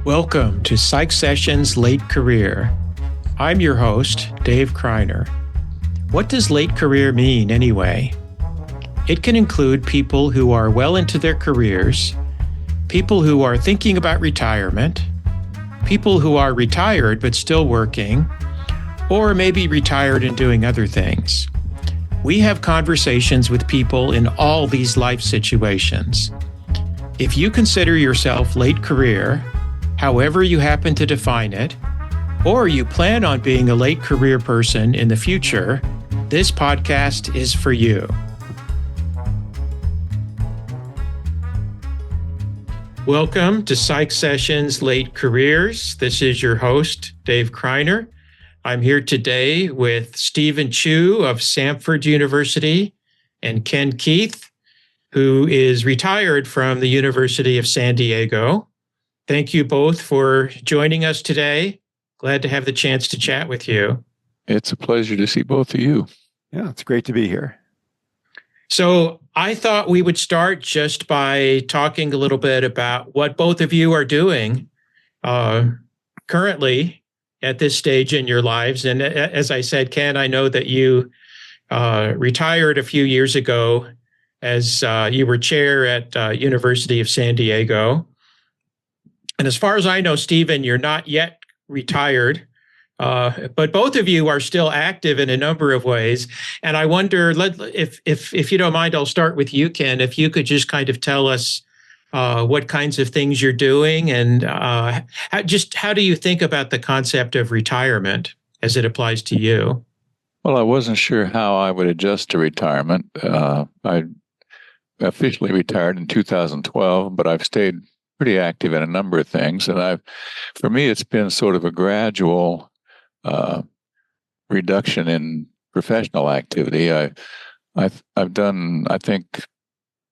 Welcome to Psych Sessions Late Career. I'm your host, Dave Kreiner. What does late career mean anyway? It can include people who are well into their careers, people who are thinking about retirement, people who are retired but still working, or maybe retired and doing other things. We have conversations with people in all these life situations. If you consider yourself late career, however you happen to define it, or you plan on being a late career person in the future, this podcast is for you. Welcome to Psych Sessions Late Careers. This is your host, Dave Kreiner. I'm here today with Stephen Chu of Samford University and Ken Keith, who is retired from the University of San Diego. Thank you both for joining us today. Glad to have the chance to chat with you. It's a pleasure to see both of you. Yeah, it's great to be here. So I thought we would start just by talking a little bit about what both of you are doing currently at this stage in your lives. And as I said, Ken, I know that you retired a few years ago as you were chair at University of San Diego. And as far as I know, Stephen, you're not yet retired, but both of you are still active in a number of ways. And I wonder, if you don't mind, I'll start with you, Ken. If you could just kind of tell us what kinds of things you're doing, and how do you think about the concept of retirement as it applies to you? Well, I wasn't sure how I would adjust to retirement. I officially retired in 2012, but I've stayed pretty active in a number of things. And for me, it's been sort of a gradual reduction in professional activity. I've done, I think,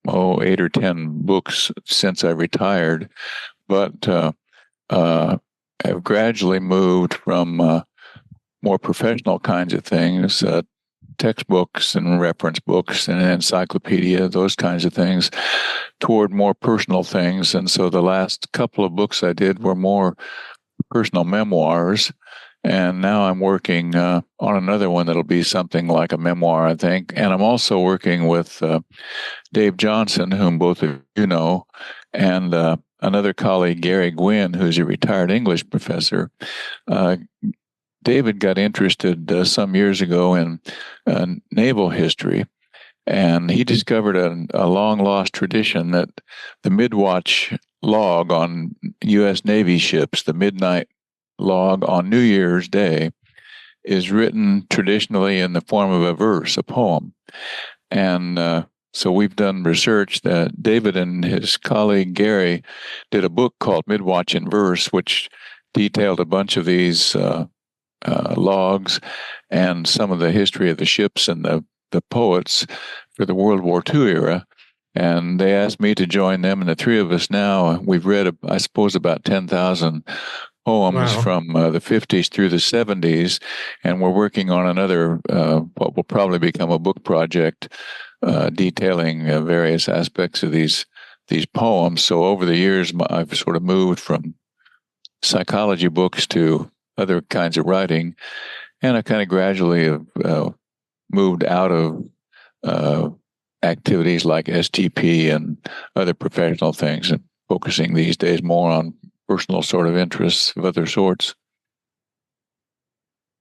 8 or 10 books since I retired, but I've gradually moved from more professional kinds of things, textbooks and reference books and encyclopedia, those kinds of things, toward more personal things. And so the last couple of books I did were more personal memoirs. And now I'm working on another one that'll be something like a memoir, I think. And I'm also working with Dave Johnson, whom both of you know, and another colleague, Gary Gwynn, who's a retired English professor. David got interested some years ago in naval history, and he discovered a long-lost tradition that the midwatch log on U.S. Navy ships, the midnight log on New Year's Day, is written traditionally in the form of a verse, a poem. And so we've done research that David and his colleague Gary did a book called Midwatch in Verse, which detailed a bunch of these logs and some of the history of the ships and the poets for the World War II era. And they asked me to join them, and the three of us now, we've read, I suppose, about 10,000 poems from the 50s through the 70s, and we're working on another, what will probably become a book project, detailing various aspects of these poems. So over the years, I've sort of moved from psychology books to other kinds of writing, and I kind of gradually have moved out of activities like STP and other professional things, and focusing these days more on personal sort of interests of other sorts.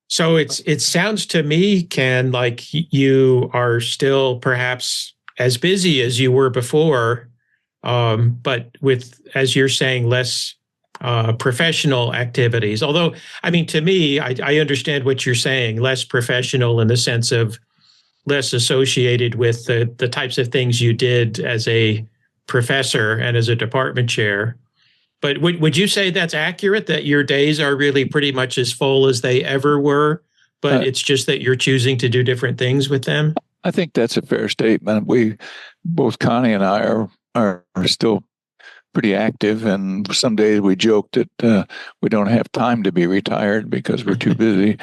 So it sounds to me, Ken, like you are still perhaps as busy as you were before, but with, as you're saying, less professional activities. Although, I mean, to me, I understand what you're saying, less professional in the sense of less associated with the types of things you did as a professor and as a department chair. But would you say that's accurate, that your days are really pretty much as full as they ever were, but it's just that you're choosing to do different things with them? I think that's a fair statement. We, both Connie and I, are still pretty active, and some days we joke that we don't have time to be retired because we're too busy.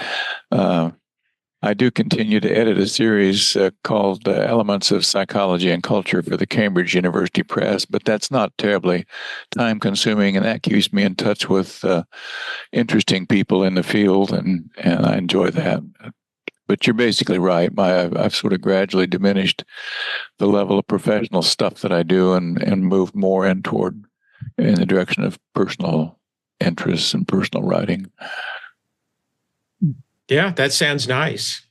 I do continue to edit a series called Elements of Psychology and Culture for the Cambridge University Press, but that's not terribly time consuming, and that keeps me in touch with interesting people in the field, and I enjoy that. But you're basically right. I've sort of gradually diminished the level of professional stuff that I do and moved more in the direction of personal interests and personal writing. Yeah, that sounds nice.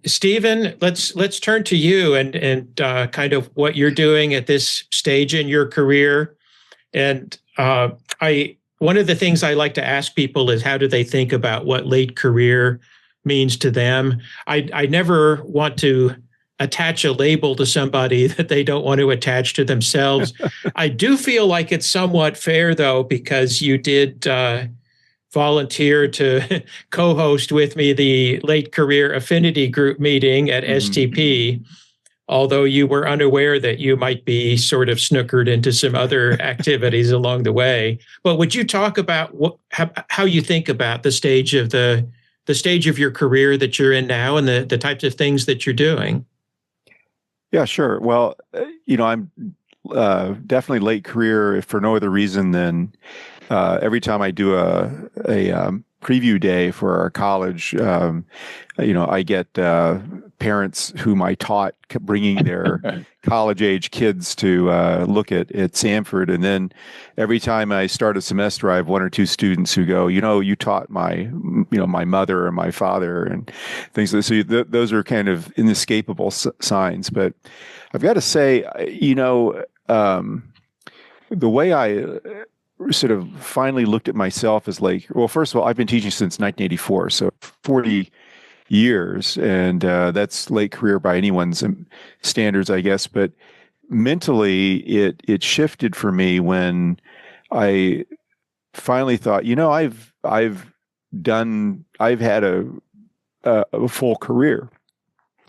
Stephen, let's turn to you and kind of what you're doing at this stage in your career. And one of the things I like to ask people is how do they think about what late career means to them? I never want to attach a label to somebody that they don't want to attach to themselves. I do feel like it's somewhat fair, though, because you did volunteer to co-host with me the late career affinity group meeting at STP, although you were unaware that you might be sort of snookered into some other activities along the way. But would you talk about how you think about the stage of your career that you're in now and the types of things that you're doing? Yeah, sure. Well, I'm definitely late career if for no other reason than every time I do a preview day for our college, I get parents whom I taught bringing their college-age kids to look at Samford, and then every time I start a semester, I have one or two students who go, you taught my mother or my father, and things like that. So those are kind of inescapable signs. But I've got to say, the way I sort of finally looked at myself as like, well, first of all, I've been teaching since 1984, so 40 years, and that's late career by anyone's standards, I guess. But mentally, it shifted for me when I finally thought, I've had a full career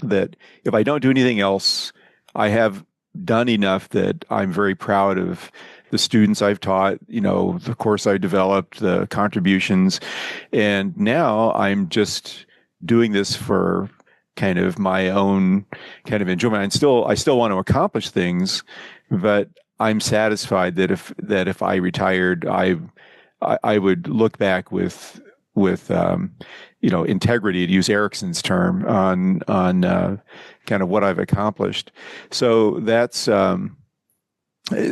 that if I don't do anything else, I have done enough that I'm very proud of the students I've taught, the course I developed, the contributions. And now I'm just doing this for kind of my own kind of enjoyment. I still want to accomplish things, but I'm satisfied that if I retired, I would look back with integrity, to use Erickson's term, on kind of what I've accomplished. So that's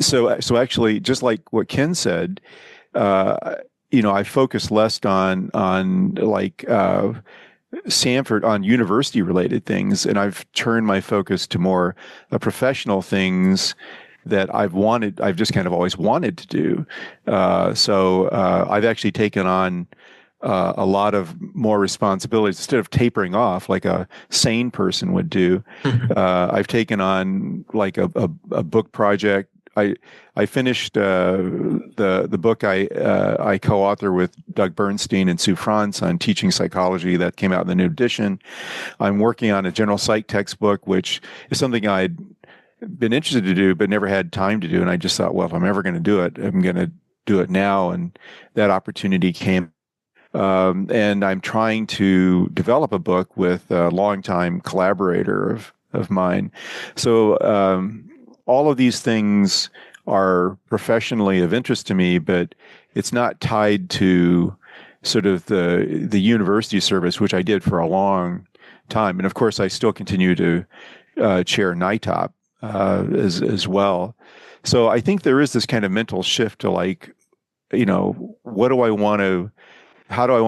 so actually, just like what Ken said, I focus less on like Samford, on university related things, and I've turned my focus to more professional things that I've just kind of always wanted to do. So I've actually taken on a lot of more responsibilities instead of tapering off like a sane person would do. I've taken on like a book project. I finished the book I co-author with Doug Bernstein and Sue Franz on teaching psychology that came out in the new edition. I'm working on a general psych textbook, which is something I'd been interested to do but never had time to do. And I just thought, well, if I'm ever going to do it, I'm going to do it now. And that opportunity came. And I'm trying to develop a book with a longtime collaborator of mine. So all of these things are professionally of interest to me, but it's not tied to sort of the university service, which I did for a long time. And of course, I still continue to chair NITOP as well. So I think there is this kind of mental shift to like, how do I want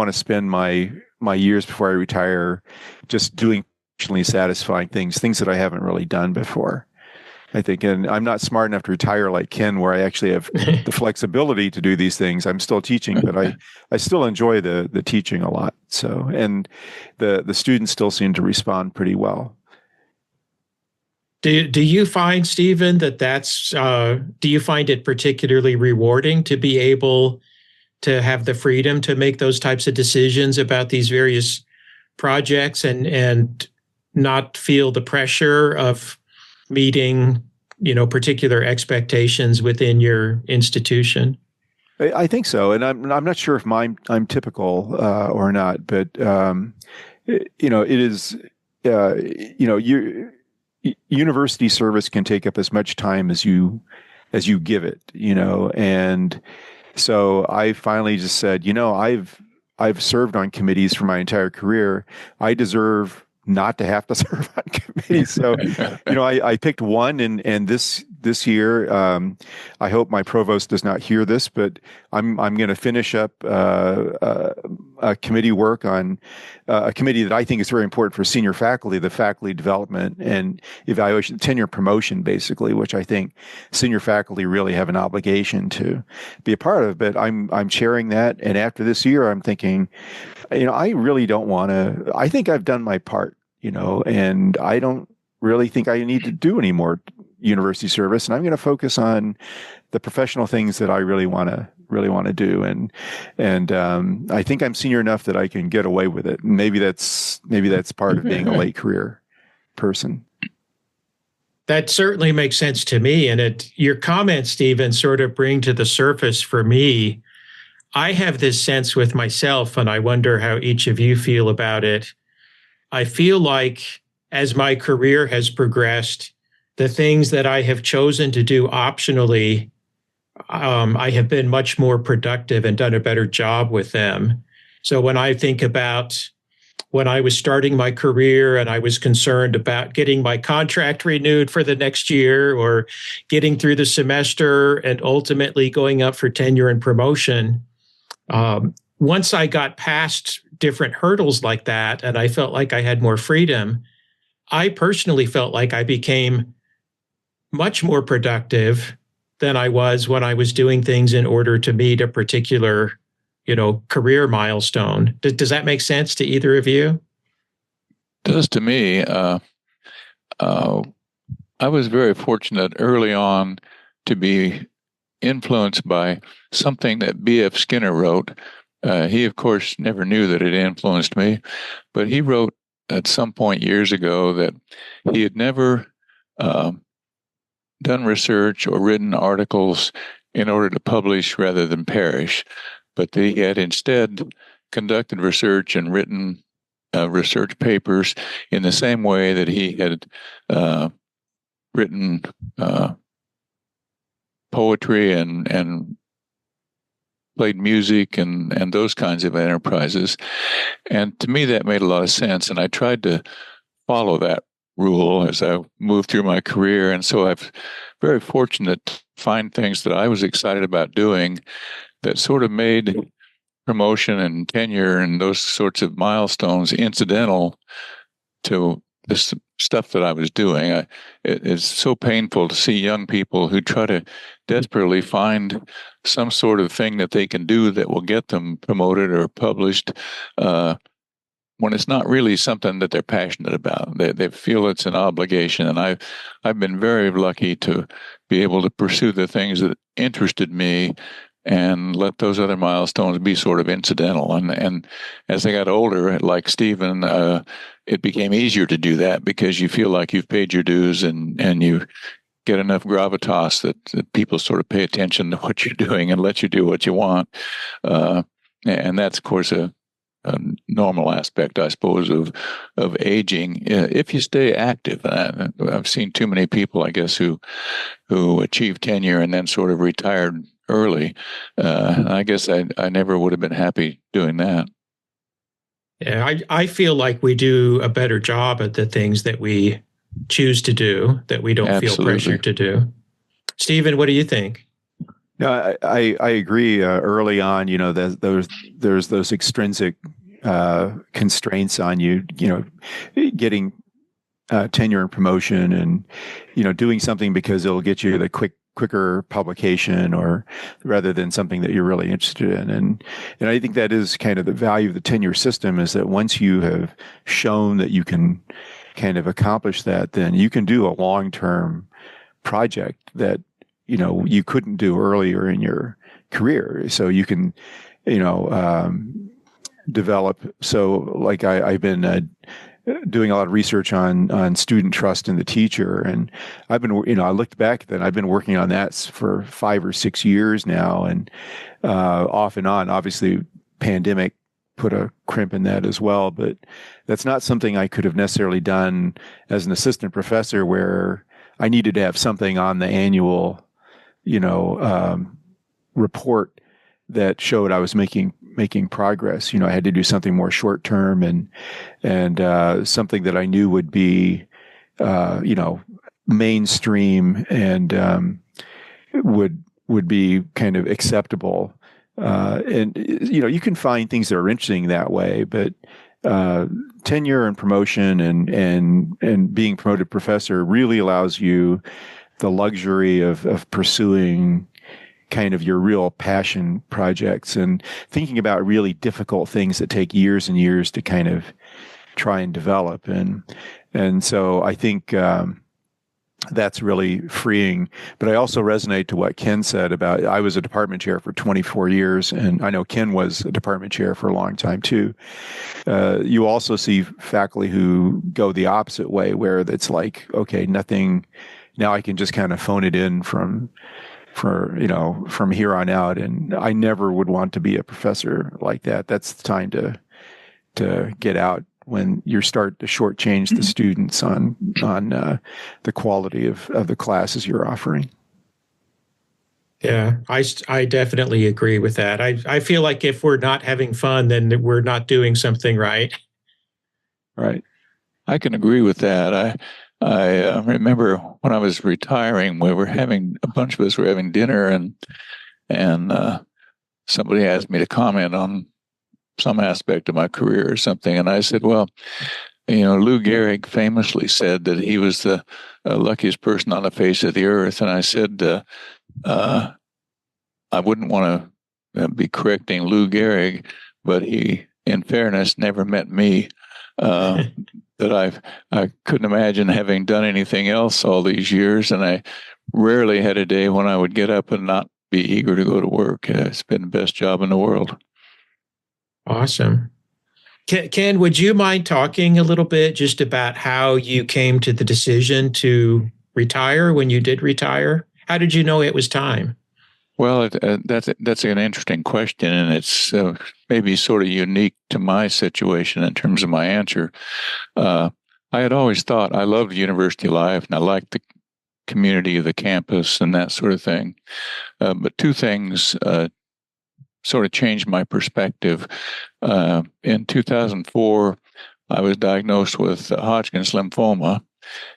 to spend my years before I retire, just doing professionally satisfying things that I haven't really done before. I think, and I'm not smart enough to retire like Ken, where I actually have the flexibility to do these things. I'm still teaching, but I still enjoy the teaching a lot. So, and the students still seem to respond pretty well. Do you find, Stephen, do you find it particularly rewarding to be able to have the freedom to make those types of decisions about these various projects and not feel the pressure of meeting, particular expectations within your institution? I think so, and I'm not sure if I'm typical or not, but it is, uh, university service can take up as much time as you give it, and so I finally just said, I've served on committees for my entire career. I deserve not to have to serve on committees. So, I picked one, and this year, I hope my provost does not hear this, but I'm going to finish up a committee work on a committee that I think is very important for senior faculty, the faculty development and evaluation, tenure promotion, basically, which I think senior faculty really have an obligation to be a part of. But I'm chairing that, and after this year, I'm thinking, I really don't want to. I think I've done my part, and I don't really think I need to do any more university service, and I'm going to focus on the professional things that I really want to do, and I think I'm senior enough that I can get away with it. Maybe that's part of being a late career person. That certainly makes sense to me. And your comments, Stephen, sort of bring to the surface for me. I have this sense with myself, and I wonder how each of you feel about it. I feel like as my career has progressed, the things that I have chosen to do optionally, I have been much more productive and done a better job with them. So when I think about when I was starting my career and I was concerned about getting my contract renewed for the next year or getting through the semester and ultimately going up for tenure and promotion, once I got past different hurdles like that and I felt like I had more freedom, I personally felt like I became much more productive than I was when I was doing things in order to meet a particular, career milestone. Does that make sense to either of you? It does to me. I was very fortunate early on to be influenced by something that B.F. Skinner wrote. He, of course, never knew that it influenced me, but he wrote at some point years ago that he had never done research or written articles in order to publish rather than perish, but that he had instead conducted research and written research papers in the same way that he had written poetry and played music and those kinds of enterprises. And to me, that made a lot of sense. And I tried to follow that rule as I moved through my career. And so I'm very fortunate to find things that I was excited about doing that sort of made promotion and tenure and those sorts of milestones incidental to this stuff that I was doing. It's so painful to see young people who try to desperately find some sort of thing that they can do that will get them promoted or published when it's not really something that they're passionate about. They feel it's an obligation. And I've been very lucky to be able to pursue the things that interested me and let those other milestones be sort of incidental. And as I got older, like Stephen, it became easier to do that because you feel like you've paid your dues and you get enough gravitas that people sort of pay attention to what you're doing and let you do what you want. And that's, of course, a normal aspect, I suppose, of aging. If you stay active, I've seen too many people, I guess, who achieved tenure and then sort of retired early. I guess I never would have been happy doing that. Yeah, I feel like we do a better job at the things that we choose to do, that we don't Absolutely. feel pressured to do. Stephen, what do you think? No, I agree. Early on, there's those extrinsic constraints on you, getting tenure and promotion, and doing something because it'll get you the quicker publication, or rather than something that you're really interested in. And I think that is kind of the value of the tenure system, is that once you have shown that you can kind of accomplish that, then you can do a long-term project that you couldn't do earlier in your career. So you can, develop. So like I've been doing a lot of research on student trust in the teacher. And I've been, I looked back then, I've been working on that for 5 or 6 years now. And off and on, obviously pandemic put a crimp in that as well. But that's not something I could have necessarily done as an assistant professor, where I needed to have something on the annual, report that showed I was making progress. I had to do something more short term and something that I knew would be, mainstream and would be kind of acceptable. And you can find things that are interesting that way, but tenure and promotion and being promoted professor really allows you the luxury of pursuing kind of your real passion projects and thinking about really difficult things that take years and years to kind of try and develop. And so I think that's really freeing. But I also resonate to what Ken said about, I was a department chair for 24 years, and I know Ken was a department chair for a long time too. You also see faculty who go the opposite way, where it's like, okay, nothing, now I can just kind of phone it in from here on out. And I never would want to be a professor like that. That's the time to get out, when you start to shortchange the students on the quality of the classes you're offering. Yeah, I definitely agree with that. I feel like if we're not having fun, then we're not doing something right. Right. I can agree with that. I remember when I was retiring, a bunch of us were having dinner, and somebody asked me to comment on some aspect of my career or something. And I said, well, Lou Gehrig famously said that he was the luckiest person on the face of the earth. And I said, I wouldn't want to be correcting Lou Gehrig, but he, in fairness, never met me. That I couldn't imagine having done anything else all these years. And I rarely had a day when I would get up and not be eager to go to work. It's been the best job in the world. Awesome. Ken, would you mind talking a little bit just about how you came to the decision to retire when you did retire? How did you know it was time? Well, that's an interesting question, and it's maybe sort of unique to my situation in terms of my answer. I had always thought I loved university life, and I liked the community of the campus and that sort of thing. But two things sort of changed my perspective. In 2004, I was diagnosed with Hodgkin's lymphoma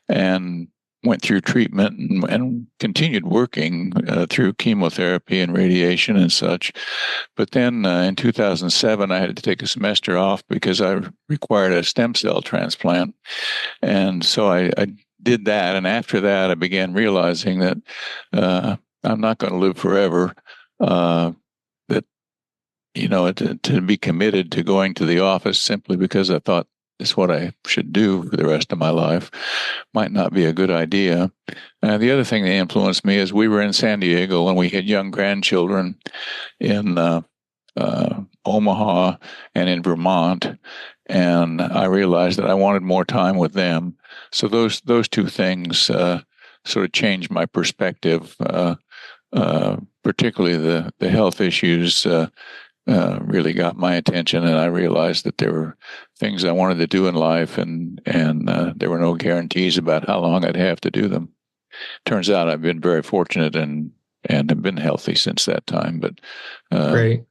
and went through treatment and continued working through chemotherapy and radiation and such. But then in 2007, I had to take a semester off because I required a stem cell transplant. And so I did that. And after that, I began realizing that I'm not going to live forever. To be committed to going to the office simply because I thought it's what I should do for the rest of my life might not be a good idea. The other thing that influenced me is we were in San Diego and we had young grandchildren in Omaha and in Vermont, and I realized that I wanted more time with them. So those two things sort of changed my perspective, particularly the health issues. Really got my attention, and I realized that there were things I wanted to do in life, and there were no guarantees about how long I'd have to do them. Turns out I've been very fortunate and have been healthy since that time. But great,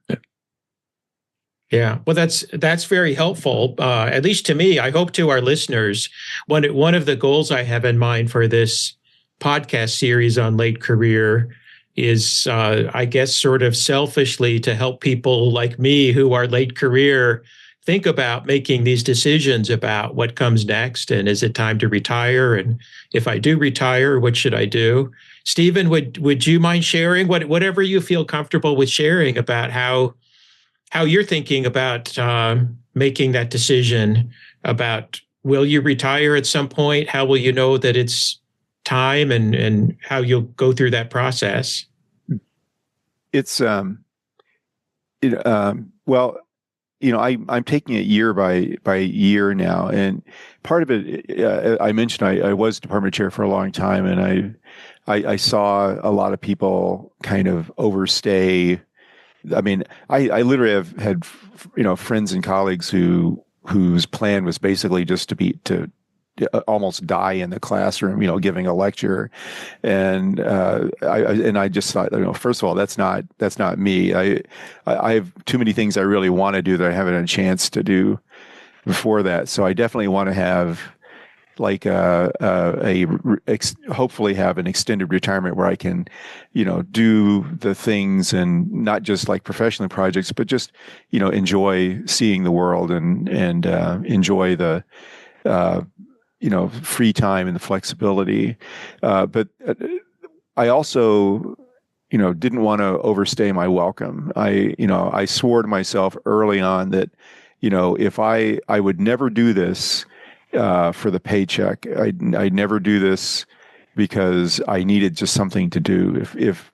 yeah. Well, that's very helpful, at least to me. I hope to our listeners. One of the goals I have in mind for this podcast series on late career is, I guess, sort of selfishly to help people like me who are late career think about making these decisions about what comes next, and is it time to retire? And if I do retire, what should I do? Stephen, would you mind sharing whatever you feel comfortable with sharing about how you're thinking about making that decision about, will you retire at some point? How will you know that it's time, and how you'll go through that process? It's I'm taking it year by year now, and part of it, I mentioned I was department chair for a long time, and I saw a lot of people kind of overstay I mean, I literally have had, friends and colleagues whose plan was basically just to almost die in the classroom, giving a lecture. And I just thought, first of all, that's not me. I have too many things I really want to do that I haven't had a chance to do before that. So I definitely want to have like hopefully have an extended retirement where I can, do the things, and not just like professional projects, but just, enjoy seeing the world, and enjoy the, free time and the flexibility. But I also, didn't want to overstay my welcome. I swore to myself early on that, if I would never do this for the paycheck. I'd never do this because I needed just something to do. If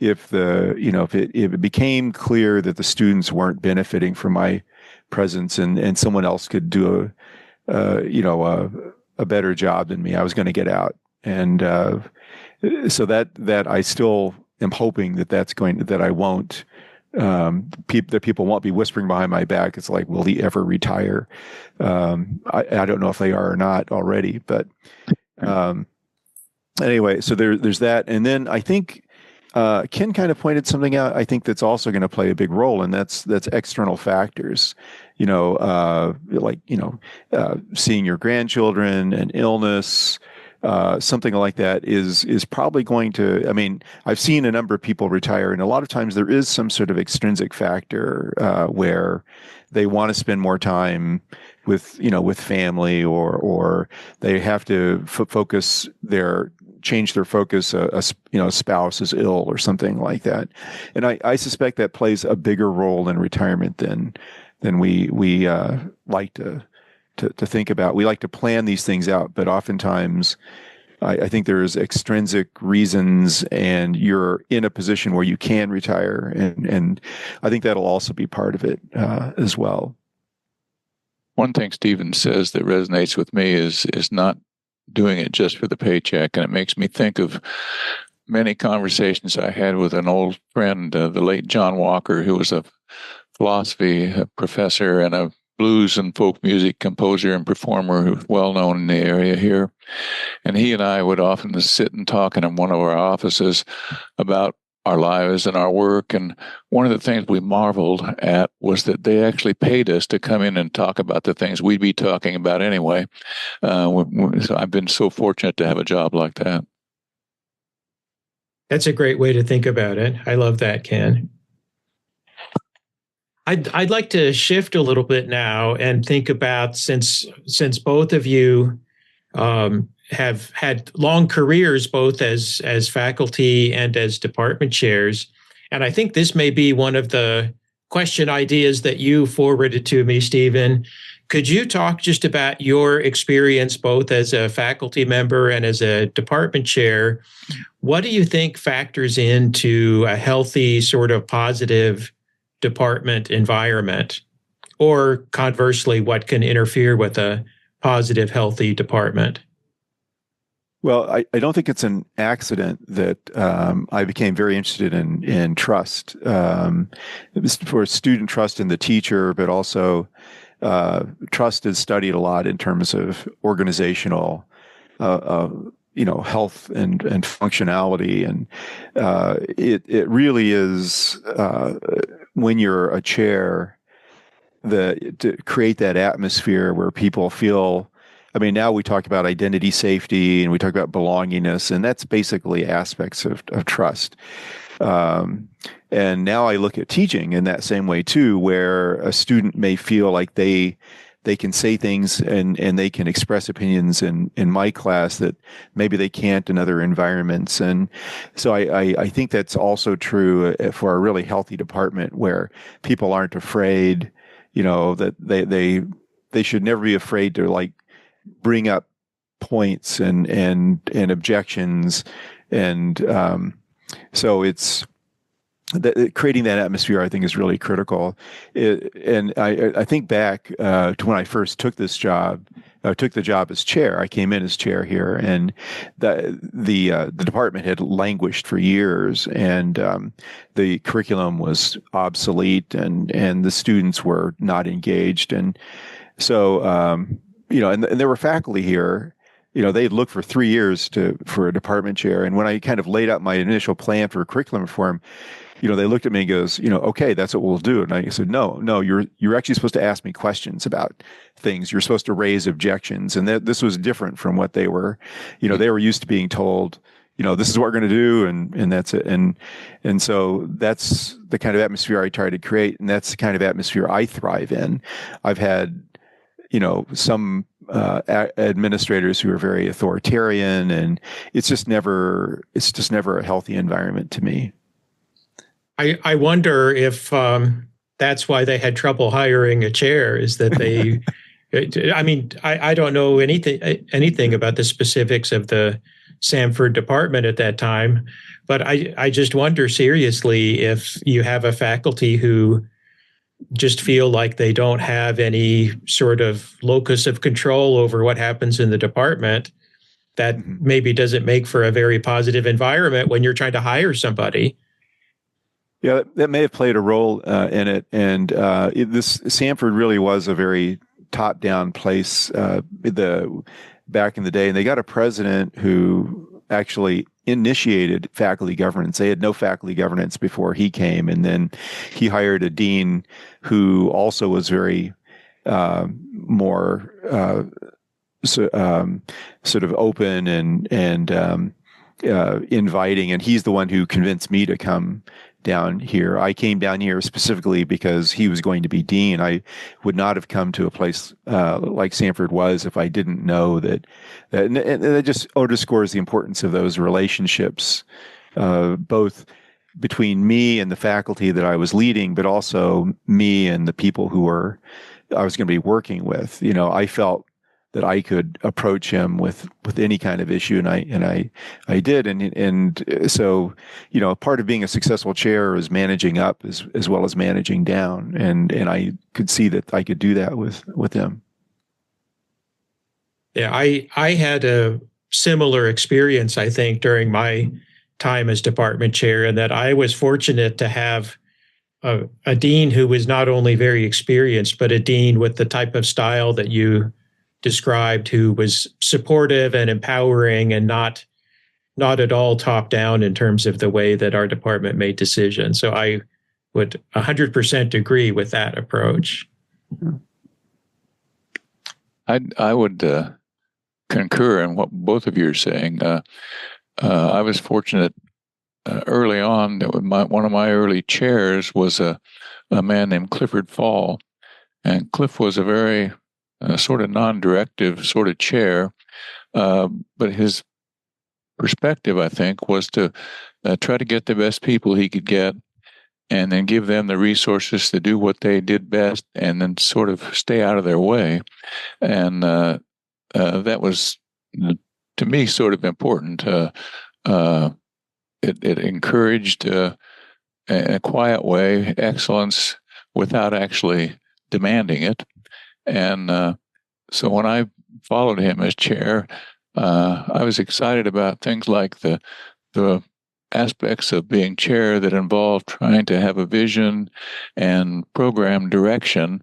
it became clear that the students weren't benefiting from my presence, and someone else could do a better job than me, I was going to get out. And so that I still am hoping that I won't. That people won't be whispering behind my back. It's like, will he ever retire? I don't know if they are or not already, but anyway, so there's that. And then I think Ken kind of pointed something out, I think, that's also going to play a big role, and that's external factors. Seeing your grandchildren, and illness, something like that is probably going to. I mean, I've seen a number of people retire, and a lot of times there is some sort of extrinsic factor where they want to spend more time with family, or they have to change their focus. A spouse is ill or something like that, and I suspect that plays a bigger role in retirement than we like to think about. We like to plan these things out, but oftentimes I think there's extrinsic reasons, and you're in a position where you can retire, and I think that'll also be part of it as well. One thing Stephen says that resonates with me is not doing it just for the paycheck, and it makes me think of many conversations I had with an old friend, the late John Walker, who was a philosophy professor and a blues and folk music composer and performer who's well known in the area here. And he and I would often sit and talk in one of our offices about our lives and our work. And one of the things we marveled at was that they actually paid us to come in and talk about the things we'd be talking about anyway. So I've been so fortunate to have a job like that. That's a great way to think about it. I love that, Ken. I'd like to shift a little bit now and think about, since both of you have had long careers, both as faculty and as department chairs, and I think this may be one of the question ideas that you forwarded to me, Stephen. Could you talk just about your experience both as a faculty member and as a department chair? What do you think factors into a healthy, sort of positive department environment? Or conversely, what can interfere with a positive, healthy department? Well, I don't think it's an accident that I became very interested in trust, for student trust in the teacher, but also trust is studied a lot in terms of organizational health and functionality, and it really is when you're a chair to create that atmosphere where people feel. I mean, now we talk about identity safety and we talk about belongingness, and that's basically aspects of trust. And now I look at teaching in that same way too, where a student may feel like they can say things and they can express opinions in my class that maybe they can't in other environments. And so I think that's also true for a really healthy department where people aren't afraid, that they should never be afraid to like bring up points and objections. And so it's creating that atmosphere, I think, is really critical. And I think back to when I first took this job. Took the job as chair. I came in as chair here, and the department had languished for years, and the curriculum was obsolete, and the students were not engaged, and so and there were faculty here. They'd looked for 3 years for a department chair, and when I kind of laid out my initial plan for curriculum reform, they looked at me and goes, okay, that's what we'll do. And I said, no, you're actually supposed to ask me questions about things. You're supposed to raise objections. And this was different from what they were, they were used to being told, this is what we're going to do. And that's it. And so that's the kind of atmosphere I try to create. And that's the kind of atmosphere I thrive in. I've had, some administrators who are very authoritarian, and it's just never a healthy environment to me. I wonder if that's why they had trouble hiring a chair, is that they, I mean, I don't know anything about the specifics of the Samford department at that time, but I just wonder seriously if you have a faculty who just feel like they don't have any sort of locus of control over what happens in the department, that maybe doesn't make for a very positive environment when you're trying to hire somebody. Yeah, that may have played a role in it. And this Samford really was a very top-down place back in the day. And they got a president who actually initiated faculty governance. They had no faculty governance before he came. And then he hired a dean who also was very more sort of open and inviting. And he's the one who convinced me to come down here. I came down here specifically because he was going to be dean. I would not have come to a place like Samford was if I didn't know that. And it just underscores the importance of those relationships, both between me and the faculty that I was leading, but also me and the people I was going to be working with. I felt that I could approach him with any kind of issue, and I did, and so part of being a successful chair is managing up as well as managing down, and I could see that I could do that with him. Yeah, I had a similar experience, I think, during my time as department chair, and that I was fortunate to have a dean who was not only very experienced, but a dean with the type of style that you described, who was supportive and empowering and not at all top down in terms of the way that our department made decisions. So I would 100% agree with that approach. I would concur in what both of you are saying. I was fortunate early on. One of my early chairs was a man named Clifford Fall, and Cliff was a very sort of non-directive sort of chair, but his perspective, I think, was to try to get the best people he could get, and then give them the resources to do what they did best, and then sort of stay out of their way. And that was, to me, sort of important. It encouraged, in a quiet way, excellence without actually demanding it. And so when I followed him as chair, I was excited about things like the aspects of being chair that involved trying to have a vision and program direction,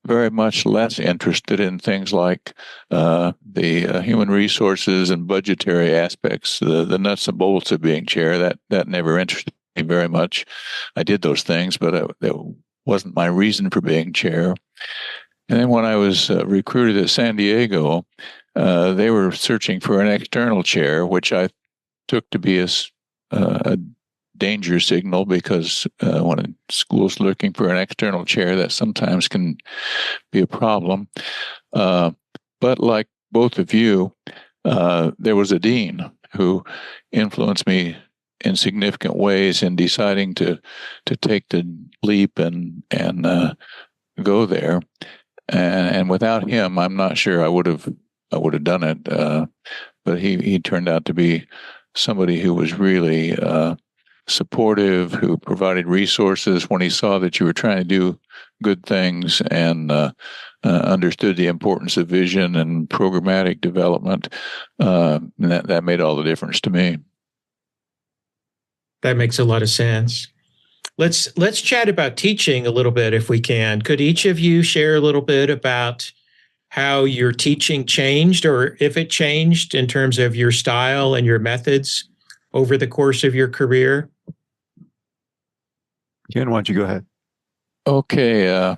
very much less interested in things like the human resources and budgetary aspects, the nuts and bolts of being chair. That never interested me very much. I did those things, but that wasn't my reason for being chair. And then when I was recruited at San Diego, they were searching for an external chair, which I took to be a danger signal, because when a school's looking for an external chair, that sometimes can be a problem. But like both of you, there was a dean who influenced me in significant ways in deciding to take the leap and go there. And without him, I'm not sure I would have done it. But he turned out to be somebody who was really supportive, who provided resources when he saw that you were trying to do good things, and understood the importance of vision and programmatic development. And that made all the difference to me. That makes a lot of sense. Let's chat about teaching a little bit if we can. Could each of you share a little bit about how your teaching changed, or if it changed in terms of your style and your methods over the course of your career? Ken, why don't you go ahead? Okay.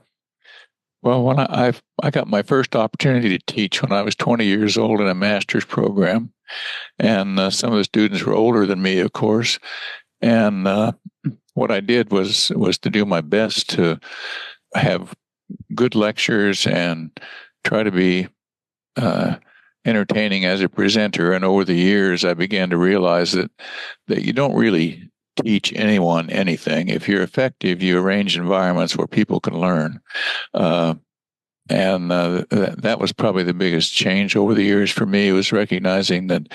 Well, when I got my first opportunity to teach when I was 20 years old in a master's program, and some of the students were older than me, of course. And what I did was to do my best to have good lectures and try to be entertaining as a presenter. And over the years, I began to realize that you don't really teach anyone anything. If you're effective, you arrange environments where people can learn. And that was probably the biggest change over the years for me, was recognizing that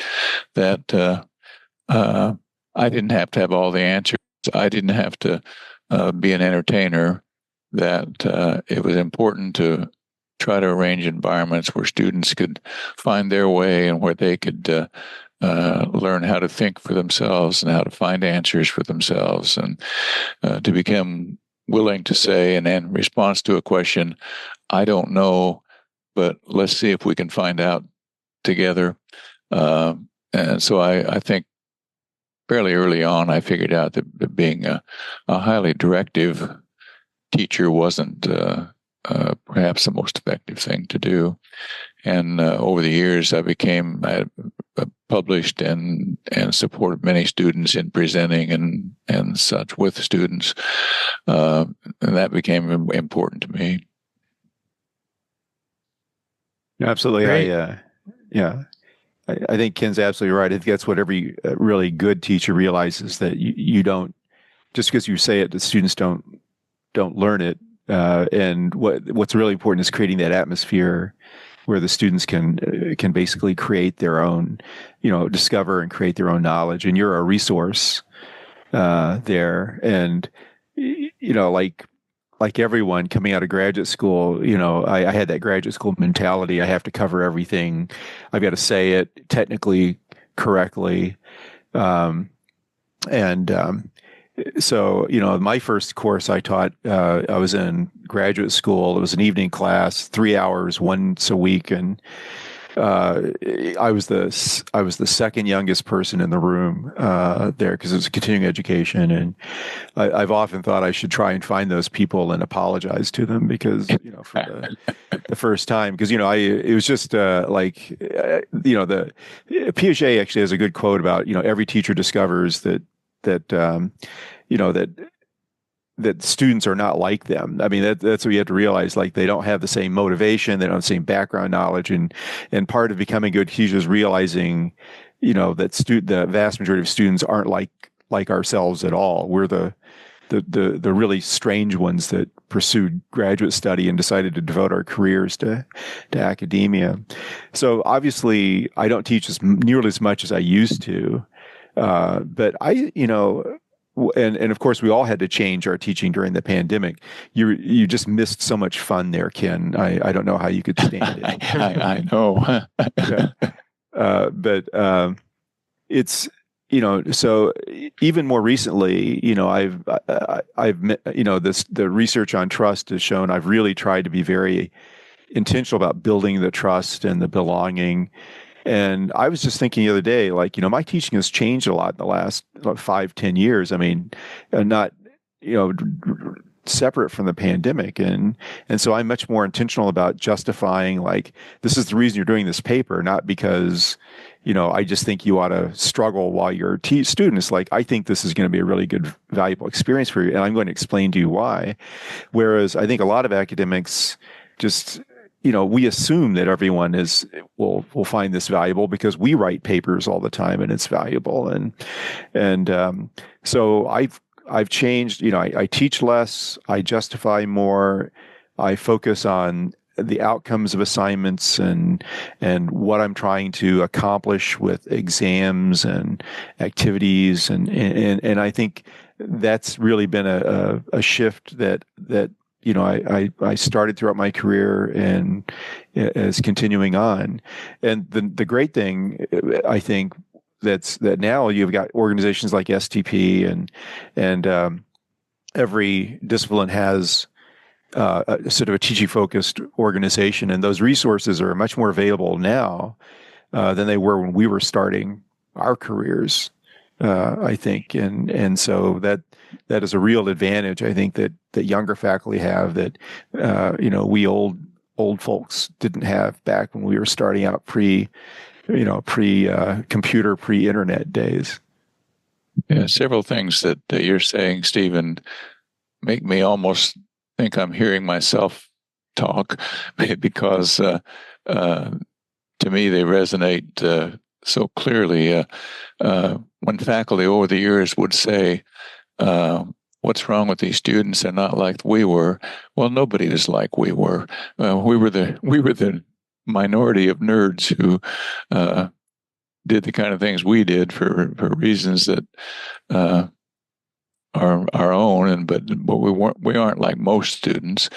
I didn't have to have all the answers. I didn't have to be an entertainer. That it was important to try to arrange environments where students could find their way, and where they could learn how to think for themselves and how to find answers for themselves, and to become willing to say, and in response to a question, I don't know, but let's see if we can find out together. And so I think fairly early on, I figured out that being a highly directive teacher wasn't perhaps the most effective thing to do. And over the years, I published and supported many students in presenting and such with students. And that became important to me. Absolutely. I think Ken's absolutely right. I think that's what every really good teacher realizes, that you don't, just because you say it, the students don't learn it. And what's really important is creating that atmosphere where the students can basically create their own, discover and create their own knowledge. And you're a resource there. And like everyone coming out of graduate school, I had that graduate school mentality. I have to cover everything. I've got to say it technically correctly. So, my first course I taught, I was in graduate school. It was an evening class, 3 hours once a week. And I was the second youngest person in the room there, because it was a continuing education. And I've often thought I should try and find those people and apologize to them, because for the first time, because it was just the Piaget actually has a good quote about every teacher discovers that students are not like them. I mean, that's what you have to realize. Like, they don't have the same motivation, they don't have the same background knowledge, and part of becoming good teachers is realizing, that the vast majority of students aren't like ourselves at all. We're the really strange ones that pursued graduate study and decided to devote our careers to academia. So obviously, I don't teach nearly as much as I used to. But and of course, we all had to change our teaching during the pandemic. You just missed so much fun there, Ken. I don't know how you could stand it. I know. But it's so even more recently, the research on trust has shown I've really tried to be very intentional about building the trust and the belonging. And I was just thinking the other day, my teaching has changed a lot in the last 5-10 years. I mean, not, separate from the pandemic. And so I'm much more intentional about justifying, this is the reason you're doing this paper, not because, I just think you ought to struggle while you're a student. It's I think this is going to be a really good, valuable experience for you, and I'm going to explain to you why. Whereas I think a lot of academics just, we assume that everyone will find this valuable because we write papers all the time and it's valuable. And so I've changed, I teach less, I justify more, I focus on the outcomes of assignments and what I'm trying to accomplish with exams and activities, and I think that's really been a shift that I started throughout my career and is continuing on. And the great thing, I think, that now you've got organizations like STP and every discipline has a sort of a teaching focused organization, and those resources are much more available now than they were when we were starting our careers. I think, and so that is a real advantage, I think, that younger faculty have that we old folks didn't have back when we were starting out pre computer, pre-internet days. Yeah, several things that you're saying, Stephen, make me almost think I'm hearing myself talk, because to me they resonate so clearly. When faculty over the years would say, what's wrong with these students? They're not like we were. Well, nobody is like we were. We were the minority of nerds who did the kind of things we did for reasons that are our own, but we aren't like most students.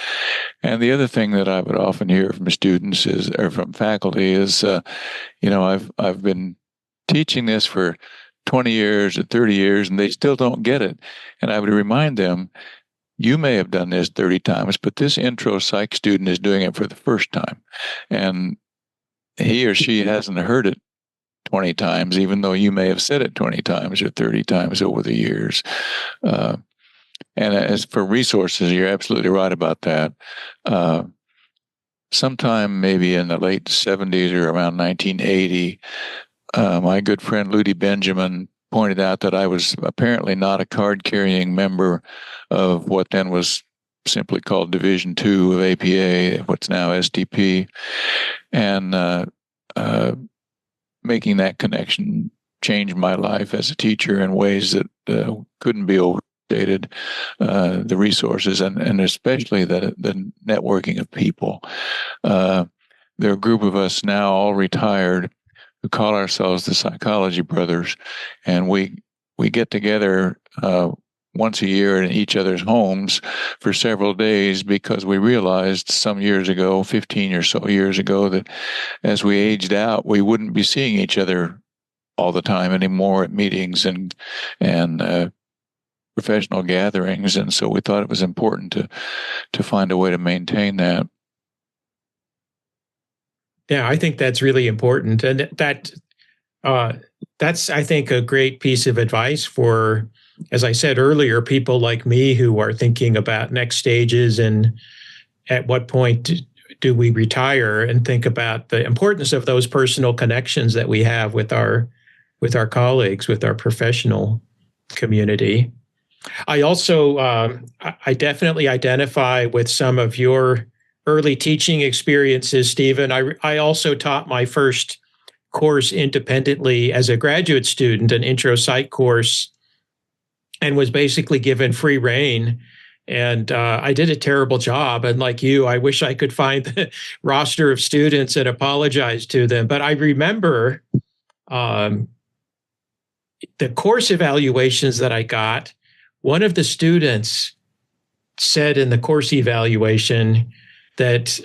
And the other thing that I would often hear from students or from faculty is, I've been teaching this for 20 years or 30 years, and they still don't get it. And I would remind them, you may have done this 30 times, but this intro psych student is doing it for the first time. And he or she hasn't heard it 20 times, even though you may have said it 20 times or 30 times over the years. And as for resources, you're absolutely right about that. Sometime maybe in the late 70s or around 1980, my good friend Ludi Benjamin pointed out that I was apparently not a card-carrying member of what then was simply called Division II of APA, what's now STP, and making that connection changed my life as a teacher in ways that couldn't be overstated. The resources and especially the networking of people. There are a group of us now, all retired, who call ourselves the Psychology Brothers, and we get together once a year in each other's homes for several days, because we realized some years ago, 15 or so years ago, that as we aged out, we wouldn't be seeing each other all the time anymore at meetings and professional gatherings, and so we thought it was important to find a way to maintain that. Yeah, I think that's really important, and that's, I think, a great piece of advice for, as I said earlier, people like me who are thinking about next stages and at what point do we retire, and think about the importance of those personal connections that we have with our colleagues, with our professional community. I also, I definitely identify with some of your early teaching experiences, Stephen. I also taught my first course independently as a graduate student, an intro psych course, and was basically given free rein. And I did a terrible job. And like you, I wish I could find the roster of students and apologize to them. But I remember the course evaluations that I got. One of the students said in the course evaluation that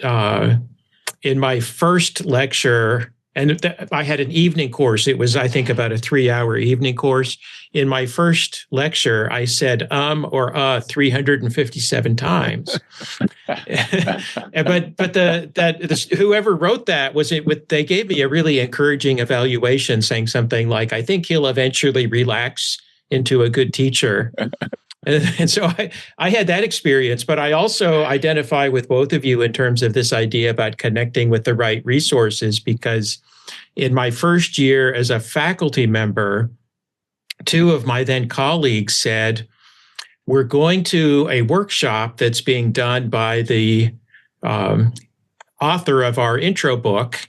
in my first lecture, and I had an evening course. It was, I think, about a 3-hour evening course. In my first lecture, I said or 357 times. but whoever wrote that they gave me a really encouraging evaluation, saying something like, "I think he'll eventually relax into a good teacher." And so I had that experience, but I also identify with both of you in terms of this idea about connecting with the right resources, because in my first year as a faculty member, 2 of my then colleagues said, "We're going to a workshop that's being done by the author of our intro book.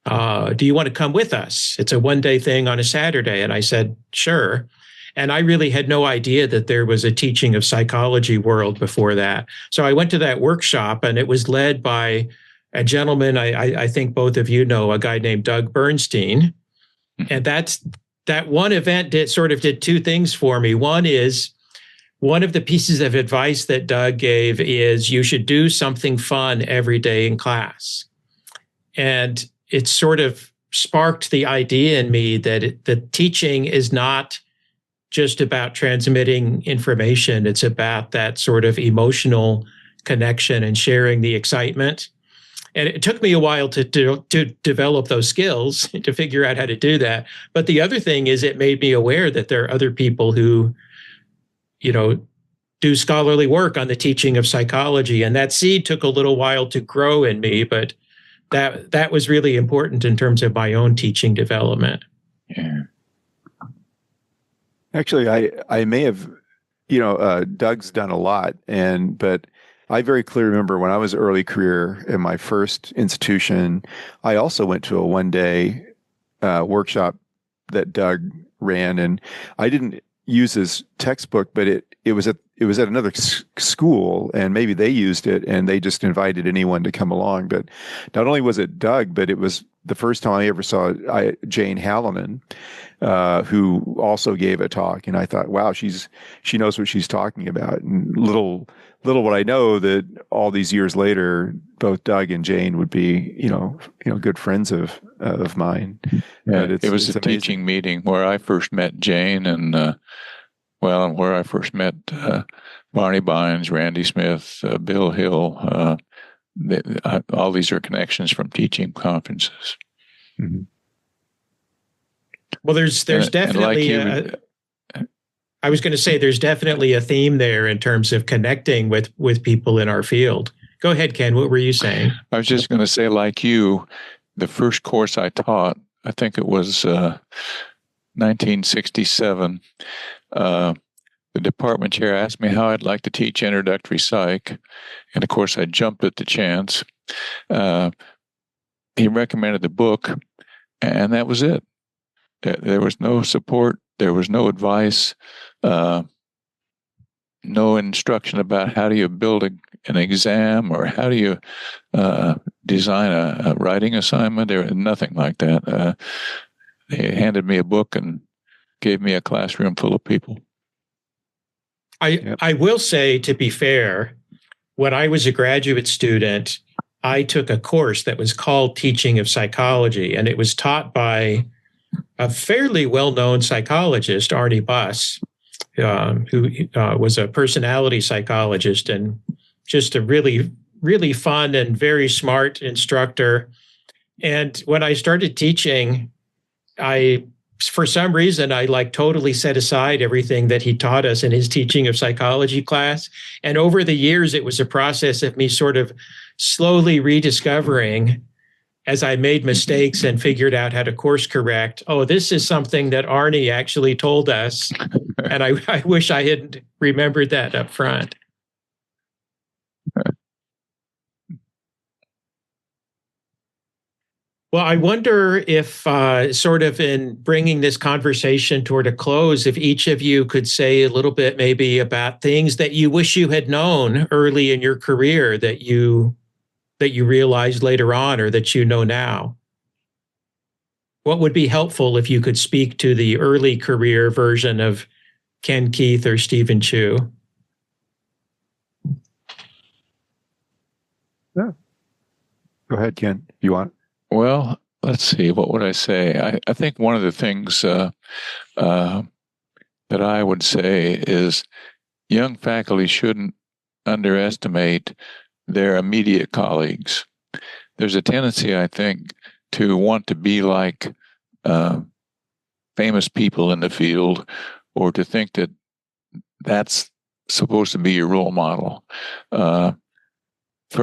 Do you want to come with us? It's a 1-day thing on a Saturday." And I said, "Sure." And I really had no idea that there was a teaching of psychology world before that. So I went to that workshop, and it was led by a gentleman I think both of you know, a guy named Doug Bernstein. And that one event did two things for me. One is, one of the pieces of advice that Doug gave is you should do something fun every day in class. And it sort of sparked the idea in me that that teaching is not just about transmitting information. It's about that sort of emotional connection and sharing the excitement. And it took me a while to develop those skills, to figure out how to do that. But the other thing is, it made me aware that there are other people who, do scholarly work on the teaching of psychology. And that seed took a little while to grow in me, but that was really important in terms of my own teaching development. Yeah. Actually, I may have, Doug's done a lot, but I very clearly remember when I was early career in my first institution, I also went to a one-day workshop that Doug ran, and I didn't use his textbook, but it was at another school, and maybe they used it, and they just invited anyone to come along. But not only was it Doug, but it was the first time I ever saw Jane Hallinan, who also gave a talk, and I thought, wow, she knows what she's talking about. And little what I know, that all these years later, both Doug and Jane would be, good friends of mine. Yeah, it was a amazing teaching meeting where I first met Jane, and where I first met Barney Bynes, Randy Smith, Bill Hill. All these are connections from teaching conferences. Mm-hmm. Well, there's definitely I was going to say there's definitely a theme there in terms of connecting with people in our field. Go ahead, Ken. What were you saying? I was just going to say, like you, the first course I taught, I think it was 1967. The department chair asked me how I'd like to teach introductory psych, and of course I jumped at the chance. He recommended the book, and that was it. There was no support. There was no advice, no instruction about how do you build an exam, or how do you design a writing assignment. There was nothing like that. They handed me a book and gave me a classroom full of people. I will say, to be fair, when I was a graduate student, I took a course that was called Teaching of Psychology, and it was taught by a fairly well-known psychologist, Arnie Buss, who was a personality psychologist and just a really, really fun and very smart instructor. And when I started teaching, for some reason, I totally set aside everything that he taught us in his teaching of psychology class. And over the years, it was a process of me sort of slowly rediscovering, as I made mistakes and figured out how to course correct, oh, this is something that Arnie actually told us. And I wish I hadn't remembered that up front. Well, I wonder if sort of in bringing this conversation toward a close, if each of you could say a little bit maybe about things that you wish you had known early in your career that you realized later on, or that you know now. What would be helpful if you could speak to the early career version of Ken Keith or Stephen Chu? Yeah. Go ahead, Ken, if you want. Well, let's see. What would I say? I think one of the things that I would say is young faculty shouldn't underestimate their immediate colleagues. There's a tendency, I think, to want to be like famous people in the field, or to think that that's supposed to be your role model. For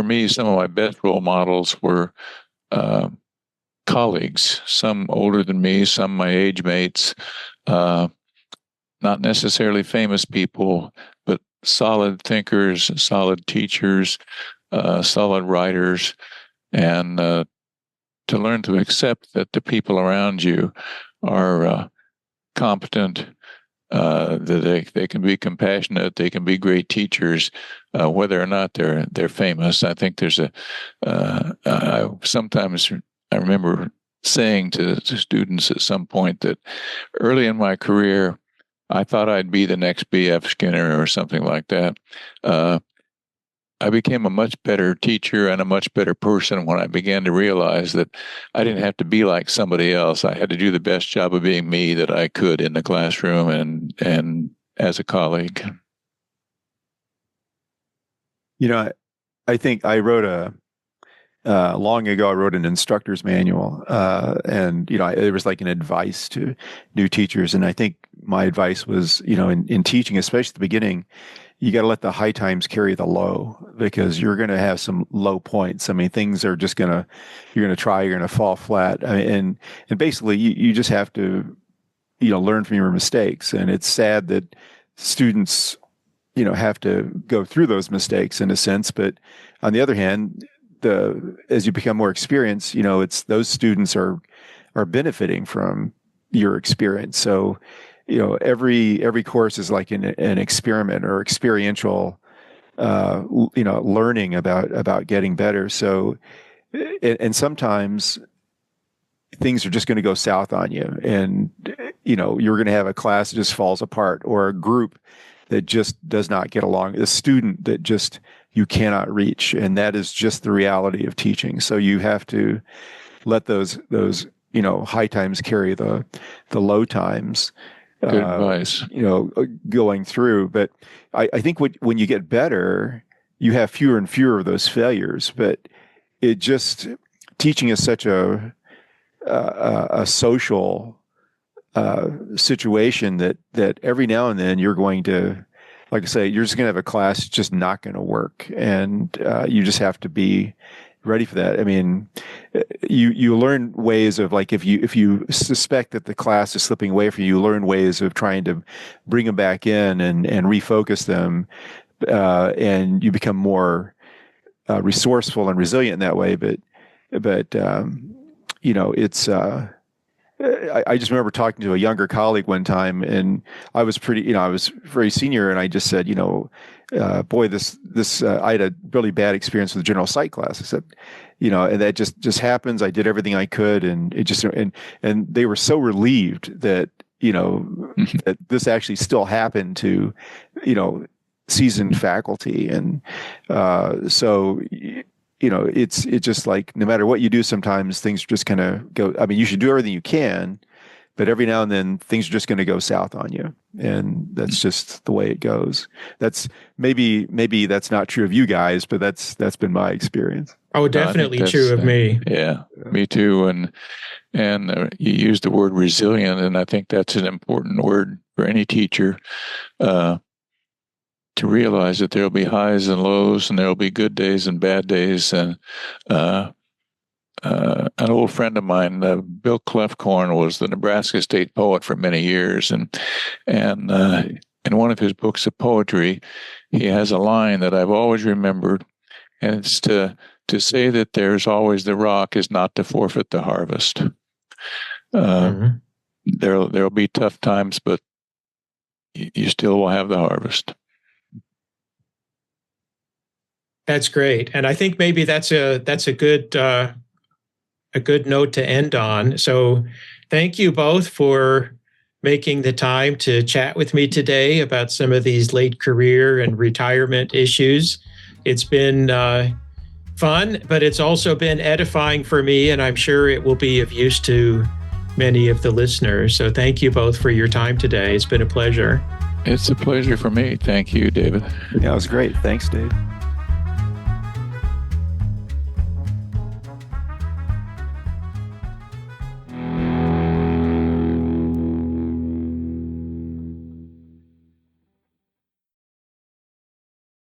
me, some of my best role models were colleagues, some older than me, some my age mates, not necessarily famous people, but solid thinkers, solid teachers, solid writers, and to learn to accept that the people around you are competent, that they can be compassionate, they can be great teachers, whether or not they're famous. I think there's sometimes I remember saying to students at some point that early in my career, I thought I'd be the next B.F. Skinner or something like that. I became a much better teacher and a much better person when I began to realize that I didn't have to be like somebody else. I had to do the best job of being me that I could in the classroom and as a colleague. I think I wrote long ago, I wrote an instructor's manual, and it was like an advice to new teachers. And I think my advice was, in teaching, especially at the beginning, you got to let the high times carry the low, because you're going to have some low points. I mean, things are just you're going to try, you're going to fall flat. I mean, and basically you just have to, learn from your mistakes. And it's sad that students, have to go through those mistakes in a sense. But on the other hand, as you become more experienced, it's those students are benefiting from your experience. So, every course is like an experiment or experiential, learning about getting better. So, and sometimes things are just going to go south on you, and you're going to have a class that just falls apart, or a group that just does not get along, a student that just you cannot reach, and that is just the reality of teaching. So you have to let those high times carry the low times. Good advice. Going through. But I think when you get better, you have fewer and fewer of those failures. But teaching is such a social situation that every now and then you're going to, like I say, you're just going to have a class that's just not going to work, and you just have to be ready for that. I mean, you learn ways of, like, if you suspect that the class is slipping away from you, you learn ways of trying to bring them back in and refocus them, and you become more resourceful and resilient in that way. But it's. I just remember talking to a younger colleague one time, and I was I was very senior, and I just said, boy, I had a really bad experience with the general psych class. I said, and that just happens. I did everything I could, and it just, and they were so relieved that, that this actually still happened to, seasoned faculty. And so, it's just like, no matter what you do, sometimes things are just going to go. I mean, you should do everything you can, but every now and then things are just going to go south on you. And that's just the way it goes. That's maybe that's not true of you guys, but that's been my experience. Oh, definitely true of me. Yeah, me too. And you used the word resilient, and I think that's an important word for any teacher. To realize that there'll be highs and lows, and there'll be good days and bad days. And an old friend of mine, Bill Clefcorn, was the Nebraska state poet for many years, and in one of his books of poetry, he has a line that I've always remembered, and it's to say that there's always the rock is not to forfeit the harvest. There'll be tough times, but you still will have the harvest. That's great, and I think maybe that's a good note to end on. So, thank you both for making the time to chat with me today about some of these late career and retirement issues. It's been fun, but it's also been edifying for me, and I'm sure it will be of use to many of the listeners. So, thank you both for your time today. It's been a pleasure. It's a pleasure for me. Thank you, David. Yeah, it was great. Thanks, Dave.